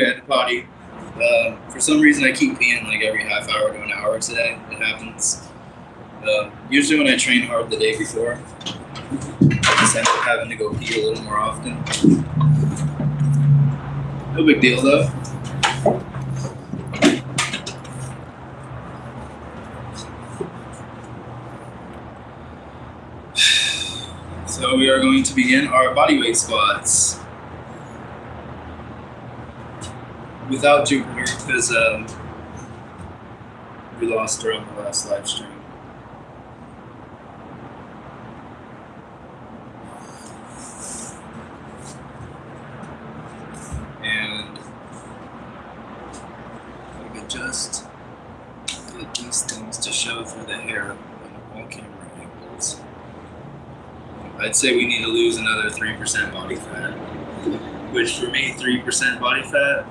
at the potty. For some reason, I keep peeing like every half hour to an hour today. It happens. Usually, when I train hard the day before, I just end up having to go pee a little more often. No big deal, though. So we are going to begin our bodyweight squats without Jupiter because we lost her on the last live stream. And I could just get these things to show through the hair on all camera angles. I'd say we need to lose another 3% body fat, which for me, 3% body fat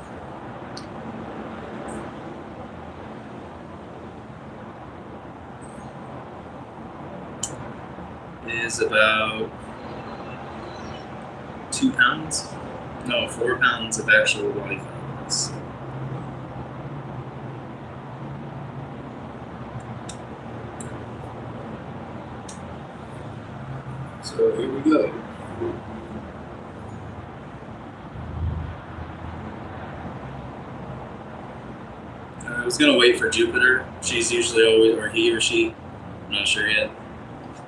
is about 2 pounds? No, 4 pounds of actual body fat. So here we go. I was gonna wait for Jupiter. She's usually always, or he or she, I'm not sure yet.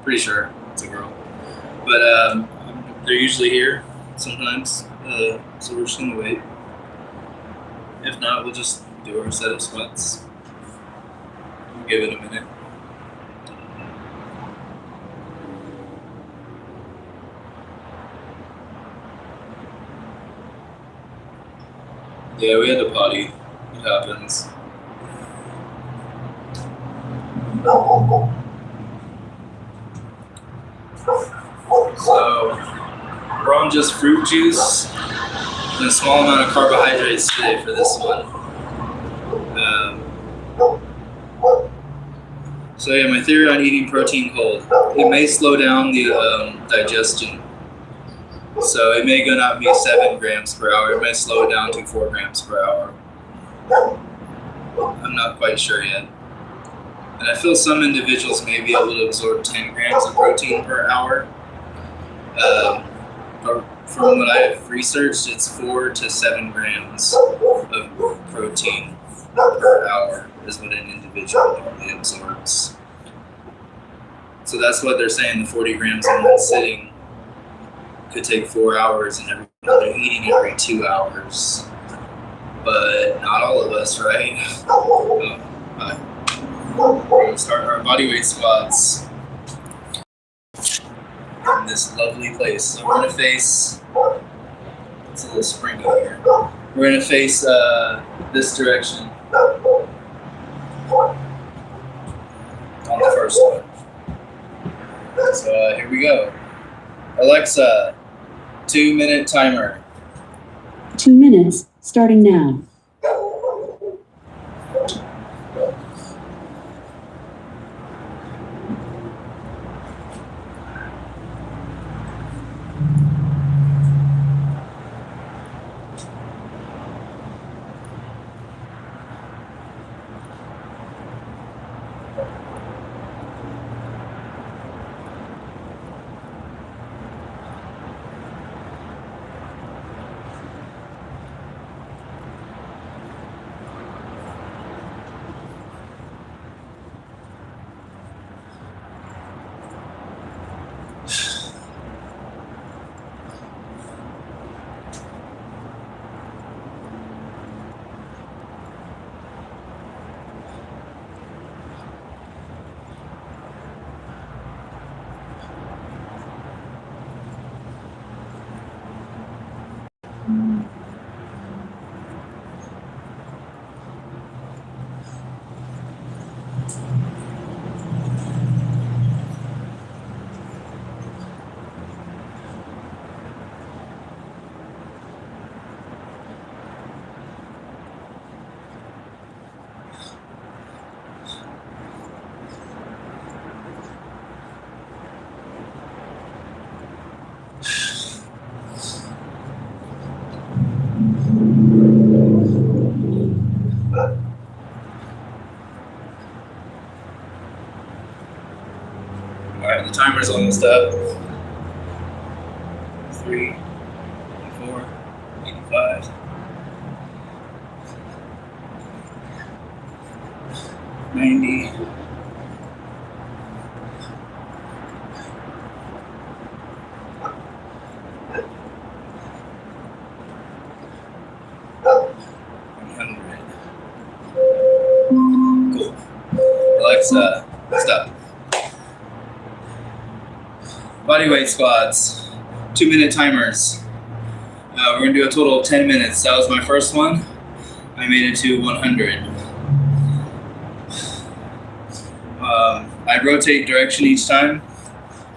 Pretty sure it's a girl. But they're usually here sometimes, so we're just gonna wait. If not, we'll just do our set of squats. We'll give it a minute. Yeah, we had to potty. It happens. So, we're on just fruit juice and a small amount of carbohydrates today for this one. So yeah, my theory on eating protein cold. It may slow down the digestion. So it may go not be 7 grams per hour. It may slow it down to 4 grams per hour. I'm not quite sure yet. And I feel some individuals may be able to absorb 10 grams of protein per hour. But from what I've researched, it's 4 to 7 grams of protein per hour is what an individual normally absorbs. So that's what they're saying, the 40 grams in one sitting could take 4 hours, and they're eating every 2 hours. But not all of us, right? We're going to start our bodyweight squats in this lovely place. So we're going to face, it's a little springy here. We're going to face this direction on the first one. So here we go. Alexa, 2-minute timer. 2 minutes, starting now. timer's almost up. 3, 4, 85. 90. 100. Cool. Alexa, stop. Bodyweight squats. 2-minute timers. We're going to do a total of 10 minutes. That was my first one. I made it to 100. I rotate direction each time.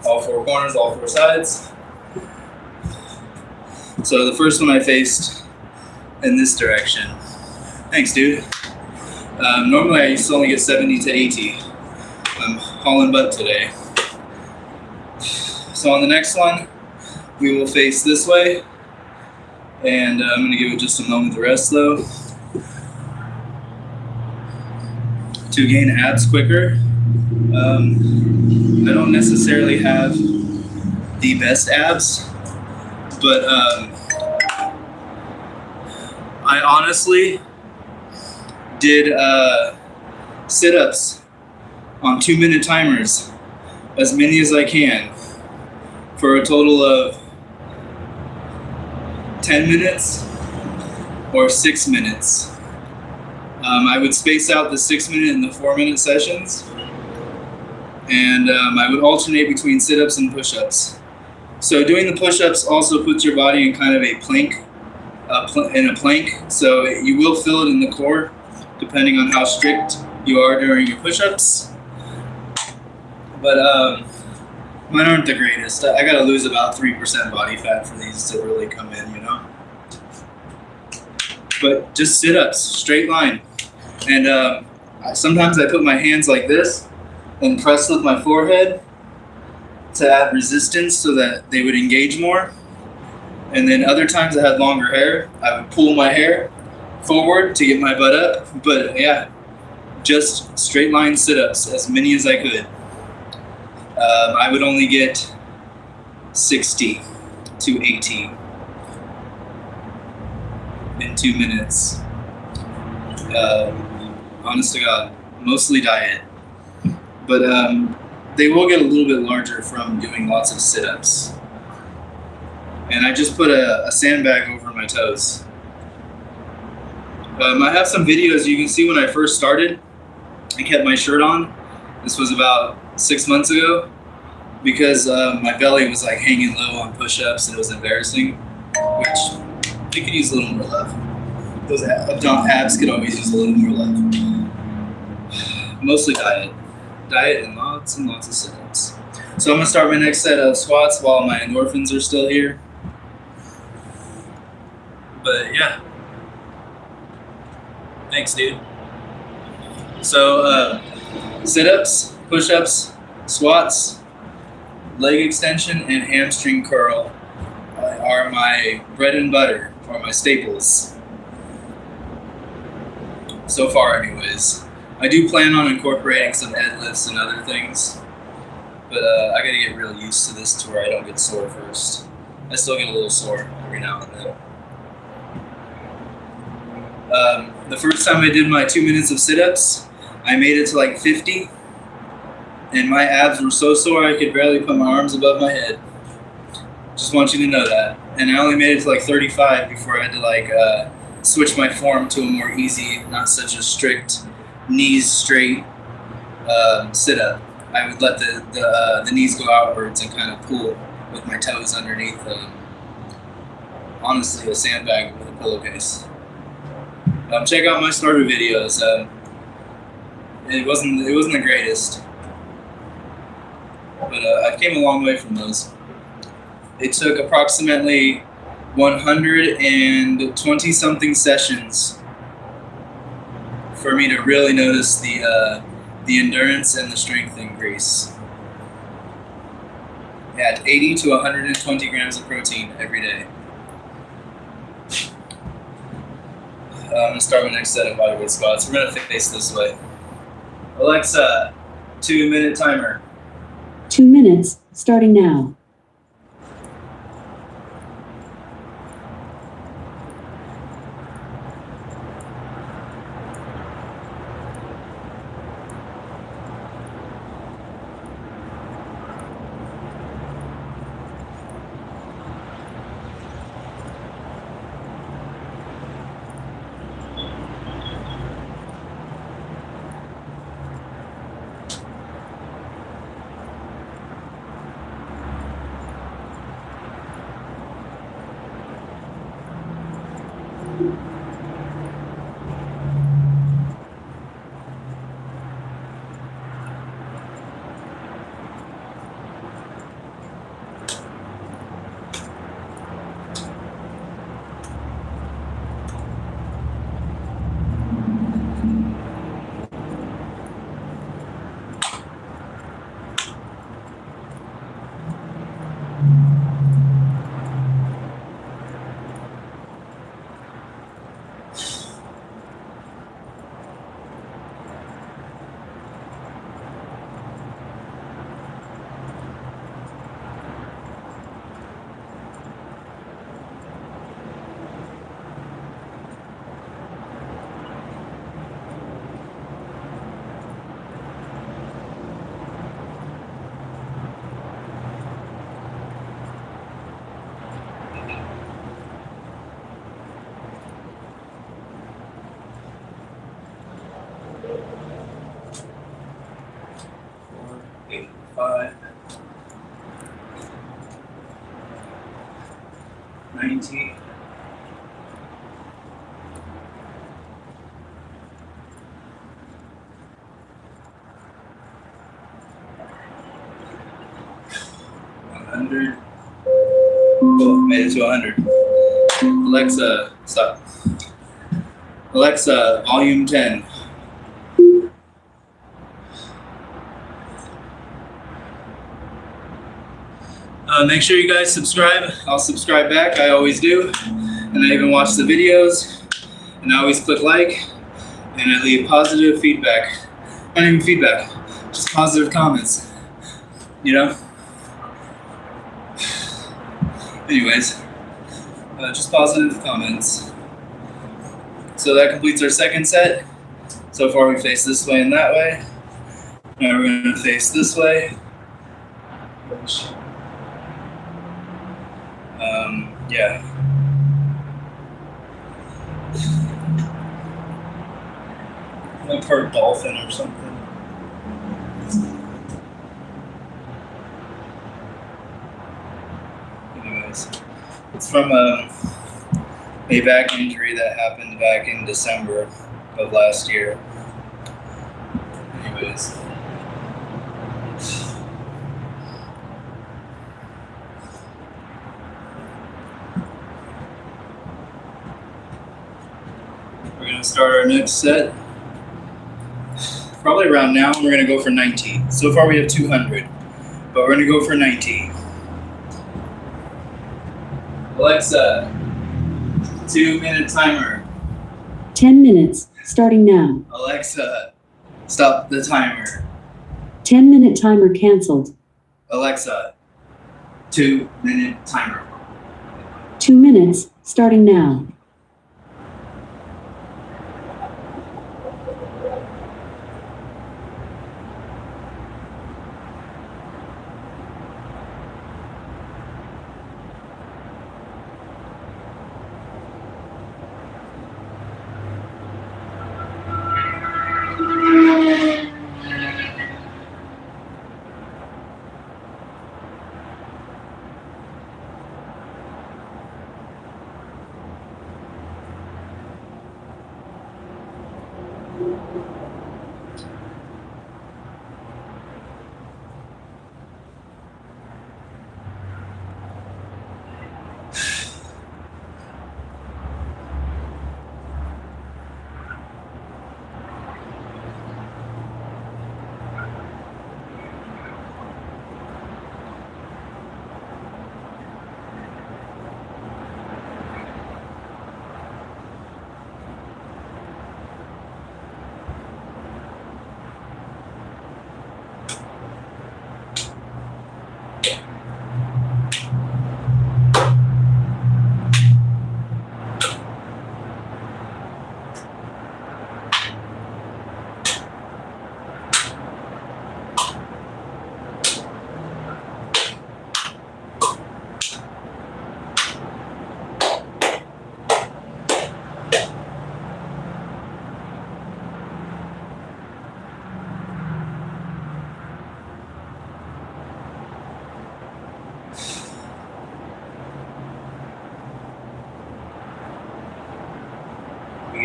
All 4 corners, all 4 sides. So the first one I faced in this direction. Thanks, dude. Normally I used to only get 70 to 80. I'm hauling butt today. So on the next one, we will face this way. And I'm going to give it just a moment to rest though. To gain abs quicker. I don't necessarily have the best abs, but I honestly did sit-ups on 2-minute timers, as many as I can, for a total of 10 minutes or 6 minutes. I would space out the 6-minute and the 4-minute sessions, and I would alternate between sit-ups and push-ups. So doing the push-ups also puts your body in kind of a plank, so you will feel it in the core, depending on how strict you are during your push-ups. But mine aren't the greatest. I gotta lose about 3% body fat for these to really come in, you know? But just sit-ups, straight line. And sometimes I put my hands like this and press with my forehead to add resistance so that they would engage more. And then other times I had longer hair, I would pull my hair forward to get my butt up. But yeah, just straight line sit-ups, as many as I could. I would only get 60 to 80 in 2 minutes. Honest to God, mostly diet. But they will get a little bit larger from doing lots of sit-ups. And I just put a sandbag over my toes. I have some videos you can see when I first started. I kept my shirt on. This was about 6 months ago because my belly was like hanging low on push-ups and it was embarrassing, which they could use a little more love. Those abs could always use a little more love. Mostly diet and lots of sit-ups. So I'm gonna start my next set of squats while my endorphins are still here. But yeah, thanks, dude. So sit-ups, push-ups, squats, leg extension, and hamstring curl are my bread and butter, or my staples. So far, anyways. I do plan on incorporating some deadlifts and other things, but I gotta get real used to this to where I don't get sore first. I still get a little sore every now and then. The first time I did my 2 minutes of sit-ups, I made it to like 50, and my abs were so sore I could barely put my arms above my head. Just want you to know that. And I only made it to like 35 before I had to switch my form to a more easy, not such a strict, knees straight sit-up. I would let the knees go outwards and kind of pull with my toes underneath. Honestly, a sandbag with a pillowcase. Check out my starter videos. It wasn't the greatest, but I came a long way from those. It took approximately 120 something sessions for me to really notice the endurance and the strength increase. At 80 to 120 grams of protein every day. I'm going to start my next set of bodyweight squats. We're going to face this way. Alexa, 2-minute timer. 2 minutes, starting now. Five, 90, 100. Oh, made it to 100. Alexa, stop. Alexa, volume 10. Make sure you guys subscribe. I'll subscribe back. I always do. And I even watch the videos. And I always click like. And I leave positive feedback. Not even feedback. Just positive comments. You know? Anyways. Just positive comments. So that completes our second set. So far we face this way and that way. Now we're going to face this way. Yeah. Like her dolphin or something. Anyways, it's from a back injury that happened back in December of last year. Anyways. We're going to start our next set. Probably around now, we're going to go for 90. So far we have 200, but we're going to go for 90. Alexa, 2-minute timer. 10 minutes, starting now. Alexa, stop the timer. 10-minute timer canceled. Alexa, 2-minute timer. 2 minutes, starting now.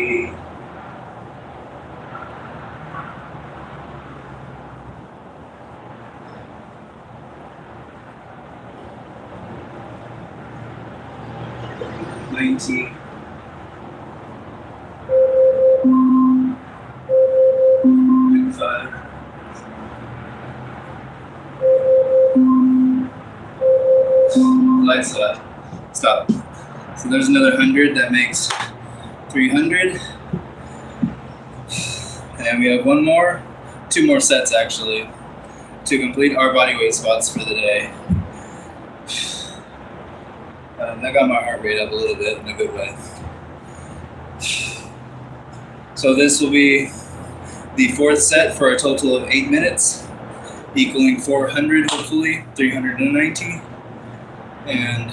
be 90. Lights left. Stop. So there's another 100. That makes 300. And we have one more, 2 more sets actually, to complete our body weight squats for the day. That got my heart rate up a little bit in a good way. So this will be the 4th set for a total of 8 minutes, equaling 400 hopefully, 390. And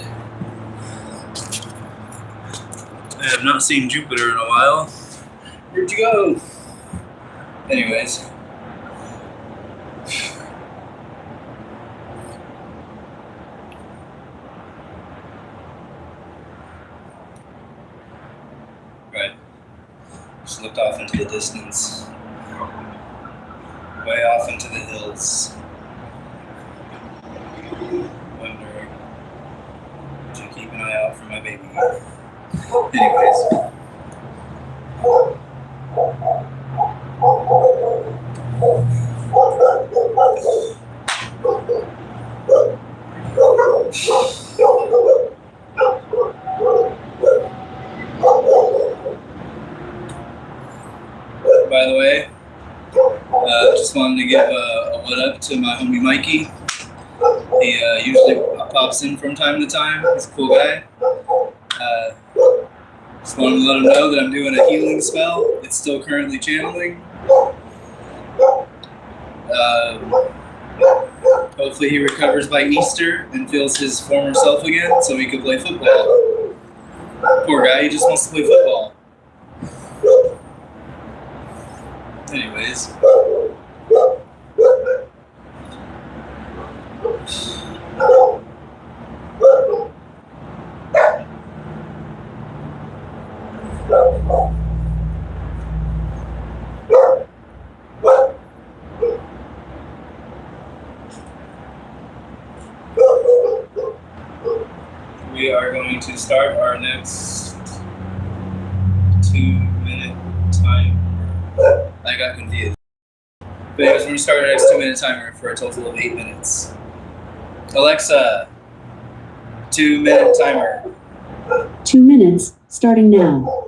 I have not seen Jupiter in a while. Where'd you go? Anyways. Right. Just looked off into the distance. Way off into the hills. Wondering, would you keep an eye out for my baby? Anyways. By the way, just wanted to give a what up to my homie Mikey. He usually pops in from time to time. He's a cool guy. Just wanted to let him know that I'm doing a healing spell. It's still currently channeling. Hopefully he recovers by Easter and feels his former self again so he can play football. Poor guy, he just wants to play football. Anyways. We are going to start our next 2-minute timer. I got confused. But anyways, we're going to start our next 2-minute timer for a total of 8 minutes. Alexa, 2-minute timer. 2 minutes, starting now.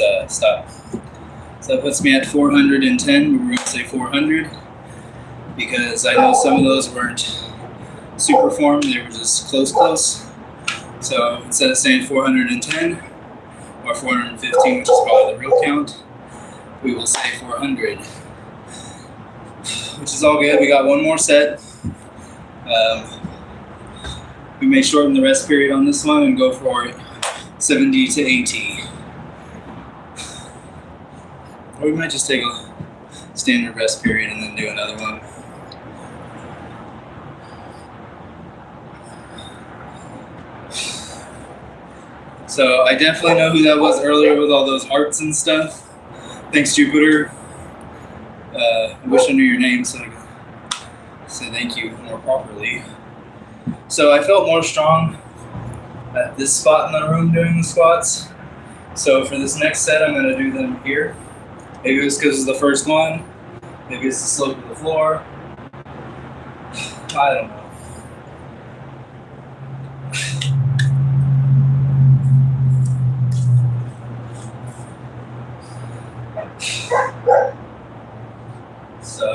Alexa, stop. So that puts me at 410, but we're going to say 400 because I know some of those weren't super formed, they were just close. So instead of saying 410 or 415, which is probably the real count, we will say 400, which is all good. We got one more set. We may shorten the rest period on this one and go for 70 to 80. Or we might just take a standard rest period and then do another one. So I definitely know who that was earlier with all those hearts and stuff. Thanks, Jupiter. I wish I knew your name so I could say thank you more properly. So I felt more strong at this spot in the room doing the squats. So for this next set, I'm going to do them here. Maybe it's because it's the first one. Maybe it's the slope of the floor. I don't know. So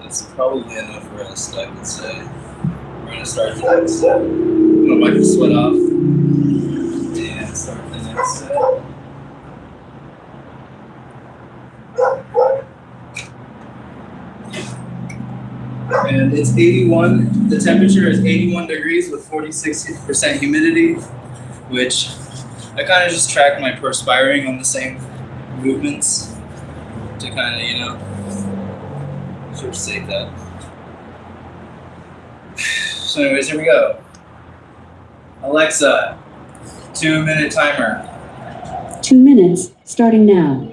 that's probably enough rest, I would say. We're going to start the next set. I'm going to wipe the sweat off and start the next set. And it's 81, the temperature is 81 degrees with 46% humidity, which I kind of just track my perspiring on the same movements to kind of, sort of save that. So anyways, here we go. Alexa, 2-minute timer. 2 minutes, starting now.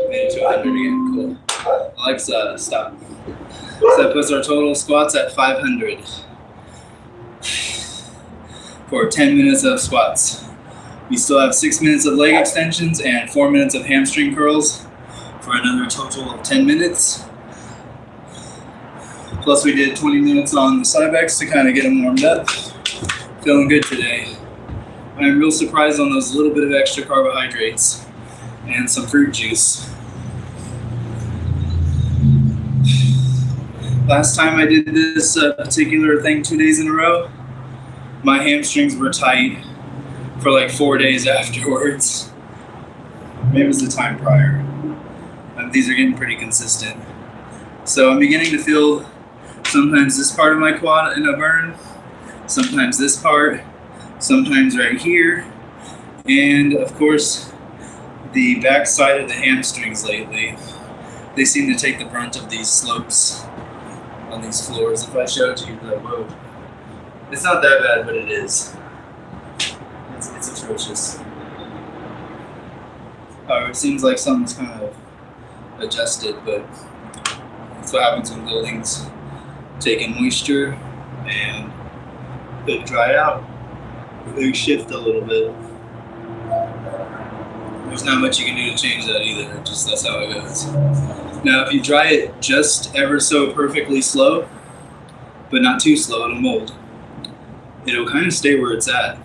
Made it to 100 again. Cool. Alexa, stop. So that puts our total squats at 500 for 10 minutes of squats. We still have 6 minutes of leg extensions and 4 minutes of hamstring curls for another total of 10 minutes. Plus we did 20 minutes on the Cybex to kind of get them warmed up. Feeling good today. I'm real surprised on those little bit of extra carbohydrates and some fruit juice. Last time I did this particular thing 2 days in a row, my hamstrings were tight for like 4 days afterwards. Maybe it was the time prior. These are getting pretty consistent. So I'm beginning to feel sometimes this part of my quad in a burn, sometimes this part, sometimes right here, and of course the back side of the hamstrings lately. They seem to take the brunt of these slopes on these floors. If I showed you, you'd be like, whoa. It's not that bad, but it is. It's atrocious. It seems like something's kind of adjusted, but that's what happens when buildings take in moisture and they dry out. They shift a little bit. There's not much you can do to change that either. Just that's how it goes. Now, if you dry it just ever so perfectly slow, but not too slow, it'll mold. It'll kind of stay where it's at.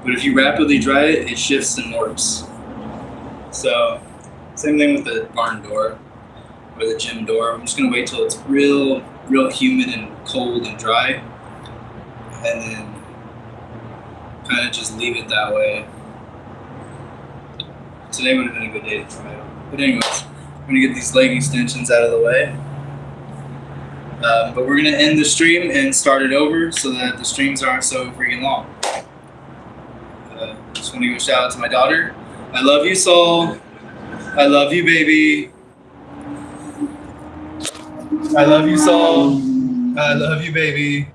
But if you rapidly dry it, it shifts and warps. So, same thing with the barn door or the gym door. I'm just gonna wait till it's real humid and cold and dry, and then kind of just leave it that way. Today would have been a good day to try it. But anyways, I'm gonna get these leg extensions out of the way. But we're gonna end the stream and start it over so that the streams aren't so freaking long. Just want to give a shout out to my daughter. I love you, Soul. I love you, baby. I love you, Soul. I love you, baby.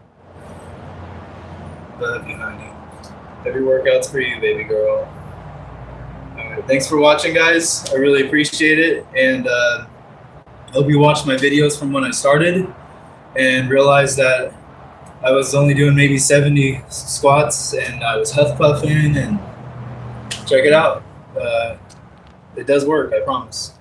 Love you, honey. Every workout's for you, baby girl. All right, thanks for watching, guys. I really appreciate it, and hope you watched my videos from when I started and realized that I was only doing maybe 70 squats, and I was huff puffing. And check it out. It does work, I promise.